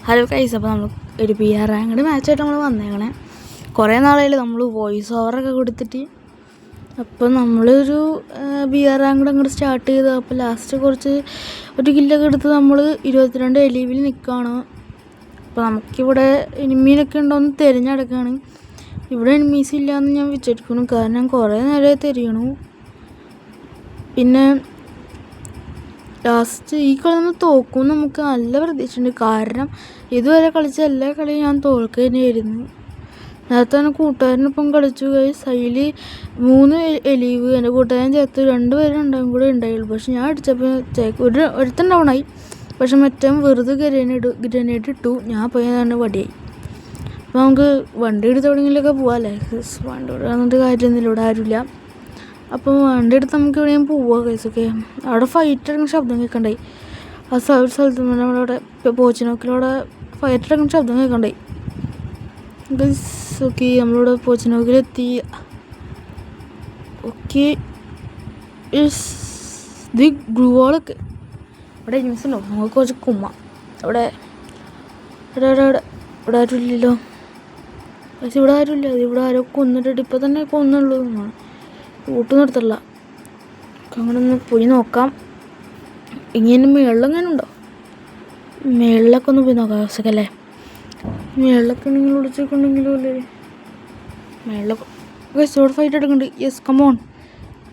Hello guys, അപ്പോൾ നമ്മൾ ഒരു PR റാങ്കഡ് മാച്ചായിട്ട് നമ്മൾ വന്നേക്കണേ. കുറേ നാളായില്ല നമ്മൾ വോയിസ് ഓവറൊക്കെ കൊടുത്തിട്ട്. അപ്പോൾ നമ്മളൊരു PR റാങ്കഡ് അങ്ങോട്ട് സ്റ്റാർട്ട് ചെയ്തു. അപ്പോൾ ലാസ്റ്റ് ഒരു കില്ലൊക്കെ എടുത്ത് നമ്മൾ 22 എലീവിൽ നിൽക്കുകയാണ്. അപ്പോൾ നമുക്കിവിടെ എനിമീനൊക്കെ ഉണ്ടോയെന്ന് തിരഞ്ഞെടുക്കുകയാണ്. ഇവിടെ എനിമീസ് ഇല്ലയെന്ന് ഞാൻ വിചാരിക്കുന്നു, കാരണം കുറേ നേരമായി തിരയണു. പിന്നെ ലാസ്റ്റ് ഈ കളി നമ്മൾ തോക്കും നമുക്ക് നല്ല പ്രതീക്ഷയുണ്ട്, കാരണം ഇതുവരെ കളിച്ച എല്ലാ കളിയും ഞാൻ തോൽക്കുക തന്നെയായിരുന്നു. നേരത്തെ തന്നെ കൂട്ടുകാരനൊപ്പം കളിച്ചു. അതിൽ 3 എലീവ് എൻ്റെ കൂട്ടുകാരൻ ചേർത്ത് 2 പേരുണ്ടാവും കൂടെ ഉണ്ടായുള്ളൂ. പക്ഷെ ഞാൻ അടിച്ചപ്പോൾ ഒരുത്തൻ ഡൗണായി. പക്ഷെ മറ്റേ വെറുതെ ഗ്രനേഡ് ഇട്ടു. ഞാൻ പോയി തന്നെ വടിയായി. അപ്പോൾ നമുക്ക് വണ്ടി എടുത്ത് എവിടെയെങ്കിലുമൊക്കെ പോവാമല്ലേ. വണ്ടി വന്നിട്ട് കാര്യമൊന്നുമില്ല, ഇവിടെ ആരുമില്ല. അപ്പോൾ വണ്ടി എടുത്ത് നമുക്ക് എവിടെയും പോവാം കേസൊക്കെ. അവിടെ ഫൈറ്റ് എടുക്കുന്ന ശബ്ദം കേൾക്കണ്ടായി. ആ സ്ഥലത്ത് നിന്ന് നമ്മളവിടെ പോച്ചിനോക്കിലൂടെ ഫൈറ്റ് എടുക്കുന്ന ശബ്ദം കേൾക്കണ്ടായി. ഓക്കെ, നമ്മളിവിടെ പോച്ചിനോക്കിലെത്തി. ഓക്കെ, ഇത് ഗ്ലൂവോളൊക്കെ ഇവിടെ ന്യൂസ് ഉണ്ടോ? നമുക്ക് കുറച്ച് കുമ്മ. ഇവിടെ ആരുമില്ലല്ലോ. പക്ഷെ ഇവിടെ ആരുമില്ല. ഇവിടെ ആരോ കൊന്നിട്ടിട്ട് ഇപ്പം തന്നെ കൊന്നുള്ളൂ എന്നാണ്. കൂട്ട് നിർത്തില്ല. അങ്ങനെ ഒന്ന് പോയി നോക്കാം. ഇങ്ങനെ മേളിലെങ്ങനെ ഉണ്ടോ? മേളിലൊക്കെ ഒന്ന് പോയി നോക്കാം ദിവസമല്ലേ. മേളിലൊക്കെ ഉണ്ടെങ്കിൽ വിളിച്ചൊക്കെയുണ്ടെങ്കിലും അല്ലേ. മേളിലൊക്കെ ഇവിടെ ഫൈറ്റ് എടുക്കുന്നുണ്ട്. Yes, come on.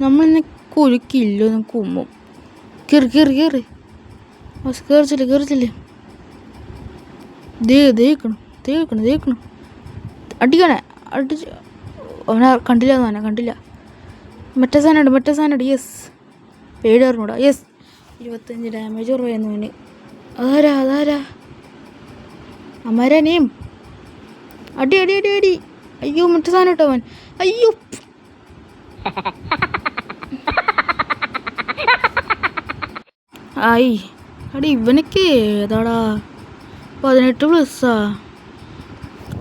നമ്മളിന്നെ കുരുക്കില്ലോ നമുക്ക് ഉമ്മും. കയറി ബസ് കയറിച്ചില്ലേ. ദേക്കണം അടിക്കണേ. അടിച്ച് അവനെ കണ്ടില്ല. മറ്റേ സാധനം യെസ്. പേടി അറിഞ്ഞൂടാ. യെസ്, 25 ഡാമേജ് കുറവായിരുന്നു അവന്. അതാരാ അമരനെയും അടി. അയ്യോ, മറ്റേ സാധനം ഇട്ടോ അവൻ. അയ്യോ, ആയി അടി. ഇവനൊക്കെ ഏതാടാ 18+.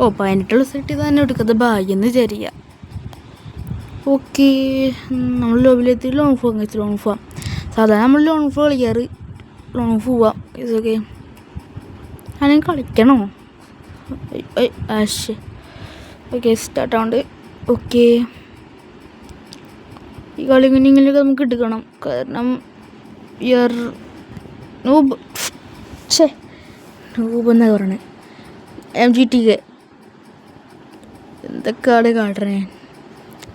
ഓ, 18+ കിട്ടി തന്നെ എടുക്കുന്നത് ഭാഗ്യം എന്ന് വിചാരിക്കുക. ഓക്കെ, നമ്മൾ ലോബിലെത്തി. ലോങ് പോവാം. സാധാരണ നമ്മൾ ലോങ് കളിക്കാറ്. ലോങ് പോവാം. ഇതൊക്കെ അങ്ങനെ കളിക്കണോ? ആശ്. ഓക്കെ, സ്റ്റാർട്ടാവുണ്ട്. ഓക്കെ, ഈ കളി ഇങ്ങനെയൊക്കെ നമുക്ക് എടുക്കണം, കാരണം നൂബ് എന്നാ പറയണേ. MGTK എന്തൊക്കെയാണ് കാട്ടണേ.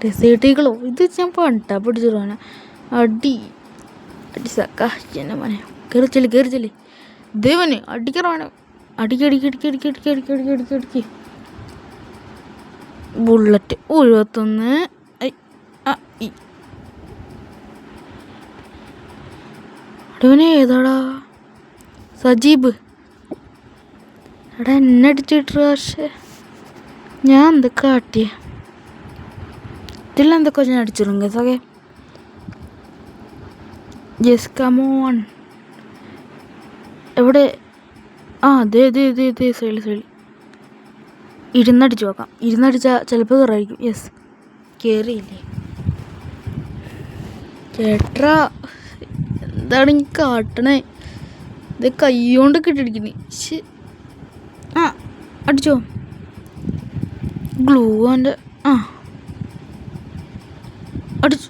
ഡെസേർട്ടുകളോ ഇത് ഞാൻ പണ്ടാ പിടിച്ചിടാണ്. അടി സക്കാ എന്നെ മോനെ. കയറിച്ചല്ലേ ദേവന്. അടിക്കറാണ്. അടിക്ക്. ബുള്ളറ്റ് 71. അടവനെ ഏതാടാ? സജീബ്. എടാ, എന്നെ അടിച്ചിട്ട്. പക്ഷേ ഞാൻ എന്തൊക്കെ കാട്ടിയ ഇതിലെന്തൊക്കെ ഞാൻ അടിച്ചിടും കേസൊക്കെ. Yes, come on. എവിടെ? ദേ സൈഡിൽ ഇരുന്നടിച്ച് നോക്കാം. ഇരുന്നടിച്ചാൽ ചിലപ്പോൾ കയറായിരിക്കും. യെസ്, കയറിയില്ലേ ചേട്ടാ? എന്താണ് ഈ കാട്ടണേ? ഇത് കൈകൊണ്ട് കിട്ടിയിരിക്കണേ. അടിച്ചോ ഗ്ലൂ അവൻ്റെ. അടിച്ചു.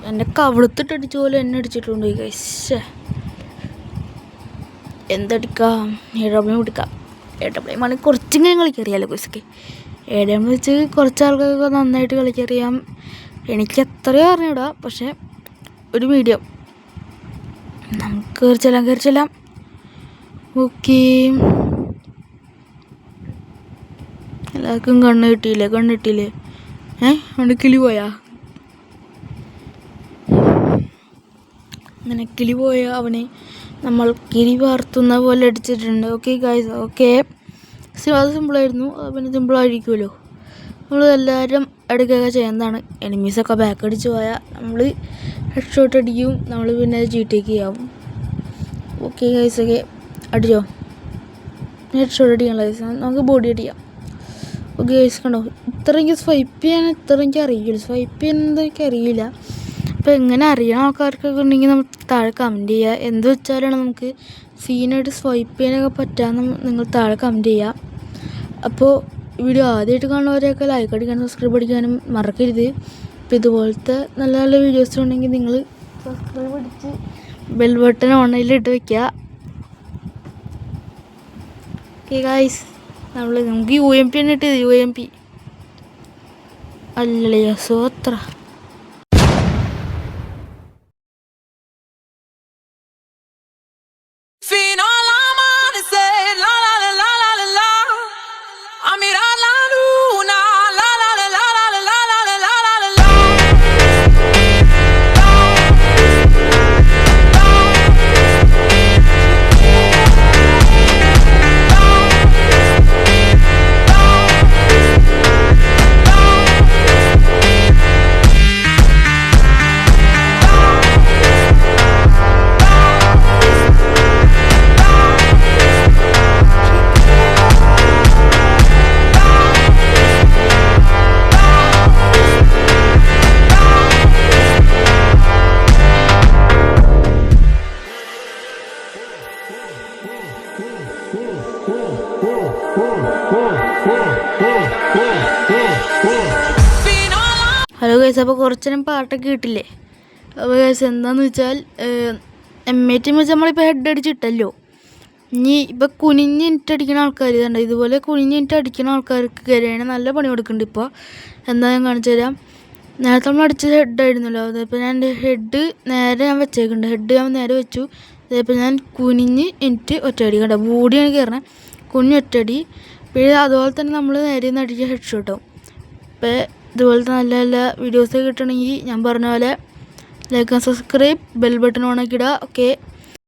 എൻ്റെ കവിളത്തിട്ട് അടിച്ച പോലെ എന്നെ അടിച്ചിട്ടുണ്ട് ഗൈസ്. എന്തടിക്കാം? AW എടുക്കാം. AW ആണെങ്കിൽ കുറച്ചിങ്ങനെ കളിക്കറിയാമല്ലോ ഗൈസൊക്കെ. AW വെച്ച് കുറച്ച് ആൾക്കാർക്ക് നന്നായിട്ട് കളിക്കറിയാം. എനിക്ക് എത്രയോ അറിഞ്ഞൂടാ, പക്ഷെ ഒരു മീഡിയം. നമുക്ക് കയറിച്ചെല്ലാം. ഓക്കെ, എല്ലാവർക്കും കണ്ണ് കിട്ടിയില്ലേ? അവൻ്റെ കിളി പോയാ? അങ്ങനെ കിളി പോയ അവനെ നമ്മൾ കിളി വാർത്തുന്ന പോലെ അടിച്ചിട്ടുണ്ട്. Okay guys, okay. അത് സിമ്പിളായിരുന്നു. പിന്നെ സിമ്പിളായിരിക്കുമല്ലോ. നമ്മൾ എല്ലാവരും എടുക്കുകയൊക്കെ ചെയ്യുന്നതാണ്. എനിമീസൊക്കെ ബാക്ക് അടിച്ച് പോയാൽ നമ്മൾ ഹെഡ് ഷോട്ട് അടിക്കും. നമ്മൾ പിന്നെ GTK ആവും. Okay guys, okay. അടിച്ചോ? ഹെഡ് ഷോട്ട് അടിക്കാനുള്ള ഗൈസ്. നമുക്ക് ബോഡി അടിക്കാം. ഓക്കെ ഗൈസ്, കണ്ടോ? ഇത്ര എനിക്ക് സ്വൈപ്പ് ചെയ്യാൻ അറിയില്ല. സ്വൈപ്പ് ചെയ്യുന്നത് എനിക്കറിയില്ല. അപ്പോൾ എങ്ങനെ അറിയണ ആൾക്കാർക്കൊക്കെ ഉണ്ടെങ്കിൽ നമുക്ക് താഴെ കമൻറ്റ് ചെയ്യുക. എന്ത് വെച്ചാലാണ് നമുക്ക് സീനായിട്ട് സ്വൈപ്പ് ചെയ്യാനൊക്കെ പറ്റാമെന്ന് നിങ്ങൾ താഴെ കമൻറ്റ് ചെയ്യുക. അപ്പോൾ വീഡിയോ ആദ്യമായിട്ട് കാണുന്നവരെയൊക്കെ ലൈക്ക് അടിക്കാനും സബ്സ്ക്രൈബ് അടിക്കാനും മറക്കരുത്. അപ്പോൾ ഇതുപോലത്തെ നല്ല നല്ല വീഡിയോസ് ഉണ്ടെങ്കിൽ നിങ്ങൾ സബ്സ്ക്രൈബ് അടിച്ച് ബെൽ ബട്ടൺ ഓണിലിട്ട് വയ്ക്കുക. ഓക്കെ ഗായ്സ്, നമുക്ക് UMP തന്നെ ഇട്ടത്. UMP അല്ലേ സോത്ര. ഹലോ ഗൈസ്, അപ്പോൾ കുറച്ച് നേരം പാട്ടൊക്കെ കിട്ടില്ലേ. അപ്പോൾ ഗൈസ് എന്താണെന്ന് വെച്ചാൽ M80 വെച്ച് നമ്മളിപ്പോൾ ഹെഡ് അടിച്ചിട്ടല്ലോ. ഇനി ഇപ്പോൾ കുനിഞ്ഞ് ഇൻറ്റടിക്കുന്ന ആൾക്കാർ ഇതുണ്ട്, ഇതുപോലെ കുനിഞ്ഞ് ഇൻറ്റടിക്കുന്ന ആൾക്കാർക്ക് കയറിയാണ് നല്ല പണി കൊടുക്കുന്നുണ്ട്. ഇപ്പോൾ എന്താ ഞാൻ കാണിച്ചു തരാം. നേരത്തെ നമ്മൾ അടിച്ച ഹെഡ് ആയിരുന്നല്ലോ, അതിപ്പോൾ ഞാൻ എൻ്റെ ഹെഡ് നേരെ ഞാൻ വെച്ചേക്കുന്നുണ്ട്. ഹെഡ് ഞാൻ നേരെ വെച്ചു. ഇതിപ്പോൾ ഞാൻ കുനിഞ്ഞ് ഇൻറ്റ് ഒറ്റയടി കണ്ടോ, ബോഡിയാണ് കയറണേ, കുഞ്ഞ് ഒറ്റയടി. പിന്നെ അതുപോലെ തന്നെ നമ്മൾ നേരെ നിന്ന് അടിച്ച ഹെഡ് ഷോട്ടാവും. അപ്പോൾ ഇതുപോലത്തെ നല്ല നല്ല വീഡിയോസ് കിട്ടണമെങ്കിൽ ഞാൻ പറഞ്ഞ പോലെ like and subscribe, bell button on ആക്കി ഇടുക. ഓക്കെ.